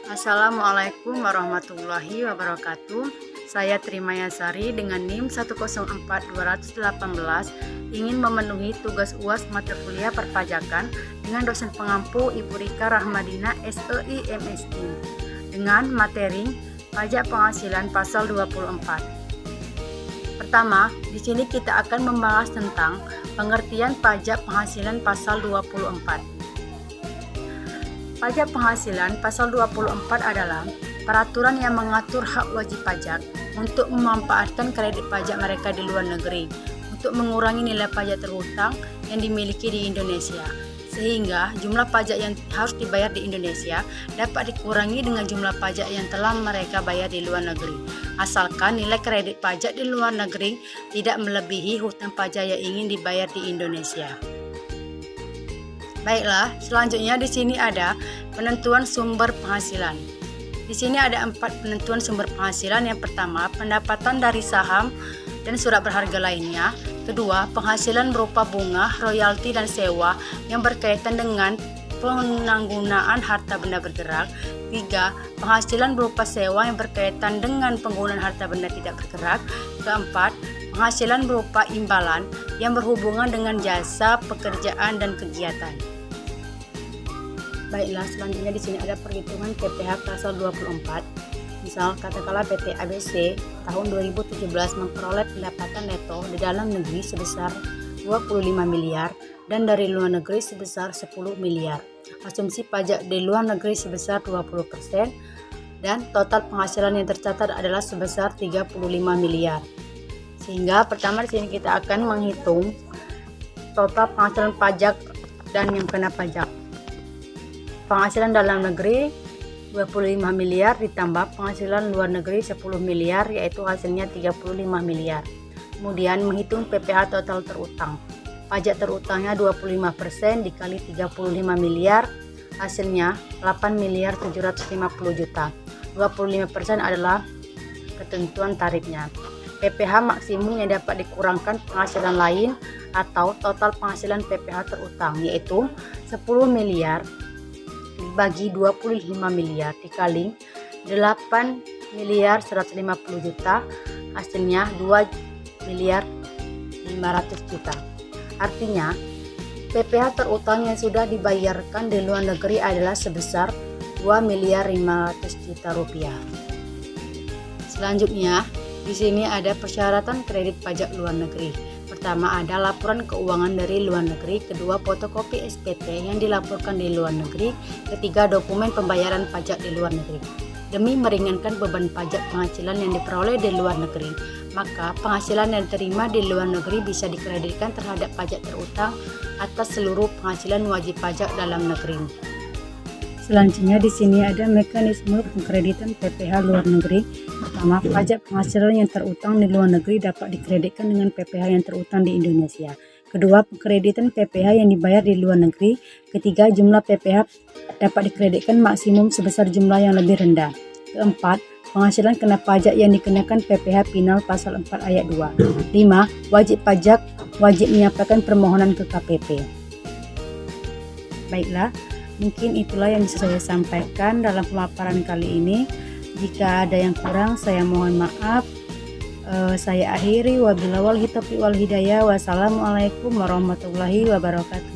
Assalamualaikum warahmatullahi wabarakatuh. Saya Trimayasari dengan NIM 104218 ingin memenuhi tugas UAS mata kuliah perpajakan dengan dosen pengampu Ibu Rika Rahmadina SEI MSI dengan materi pajak penghasilan pasal 24. Pertama, di sini kita akan membahas tentang pengertian pajak penghasilan pasal 24. Pajak penghasilan pasal 24 adalah peraturan yang mengatur hak wajib pajak untuk memanfaatkan kredit pajak mereka di luar negeri untuk mengurangi nilai pajak terhutang yang dimiliki di Indonesia, sehingga jumlah pajak yang harus dibayar di Indonesia dapat dikurangi dengan jumlah pajak yang telah mereka bayar di luar negeri, asalkan nilai kredit pajak di luar negeri tidak melebihi hutang pajak yang ingin dibayar di Indonesia. Baiklah, selanjutnya di sini ada penentuan sumber penghasilan. Di sini ada 4 penentuan sumber penghasilan. Yang pertama, pendapatan dari saham dan surat berharga lainnya. Kedua, penghasilan berupa bunga, royalti, dan sewa yang berkaitan dengan penggunaan harta benda bergerak. Tiga, penghasilan berupa sewa yang berkaitan dengan penggunaan harta benda tidak bergerak. Keempat, penghasilan berupa imbalan yang berhubungan dengan jasa, pekerjaan, dan kegiatan. Baiklah, selanjutnya di sini ada perhitungan PPh pasal 24. Misal, katakanlah PT ABC tahun 2017 memperoleh pendapatan neto di dalam negeri sebesar 25 miliar dan dari luar negeri sebesar 10 miliar. Asumsi pajak di luar negeri sebesar 20% dan total penghasilan yang tercatat adalah sebesar 35 miliar. Sehingga pertama di sini kita akan menghitung total penghasilan pajak dan yang kena pajak. Penghasilan dalam negeri 25 miliar ditambah penghasilan luar negeri 10 miliar, yaitu hasilnya 35 miliar. Kemudian menghitung PPh total terutang. Pajak terutangnya 25% dikali 35 miliar, hasilnya 8 miliar 750 juta. 25% adalah ketentuan tarifnya. PPh maksimum yang dapat dikurangkan penghasilan lain atau total penghasilan PPh terutang, yaitu 10 miliar bagi 25 miliar dikali 8 miliar 150 juta, hasilnya 2 miliar 500 juta. Artinya PPh terutang yang sudah dibayarkan di luar negeri adalah sebesar 2 miliar 500 juta rupiah. Selanjutnya di sini ada persyaratan kredit pajak luar negeri. Pertama, ada laporan keuangan dari luar negeri. Kedua, fotokopi SPT yang dilaporkan di luar negeri. Ketiga, dokumen pembayaran pajak di luar negeri. Demi meringankan beban pajak penghasilan yang diperoleh di luar negeri, maka penghasilan yang diterima di luar negeri bisa dikreditkan terhadap pajak terutang atas seluruh penghasilan wajib pajak dalam negeri. Selanjutnya di sini ada mekanisme pengkreditan PPh luar negeri. Pertama, pajak penghasilan yang terutang di luar negeri dapat dikreditkan dengan PPh yang terutang di Indonesia. Kedua, pengkreditan PPh yang dibayar di luar negeri. Ketiga, jumlah PPh dapat dikreditkan maksimum sebesar jumlah yang lebih rendah. Keempat, penghasilan kena pajak yang dikenakan PPh Pinal pasal 4 ayat 2. 5. Wajib pajak wajib menyampaikan permohonan ke KPP. Baiklah, mungkin itulah yang bisa saya sampaikan dalam pemaparan kali ini. Jika ada yang kurang, saya mohon maaf. Saya akhiri, wabillahi taufiq wal hidayah. Wassalamualaikum warahmatullahi wabarakatuh.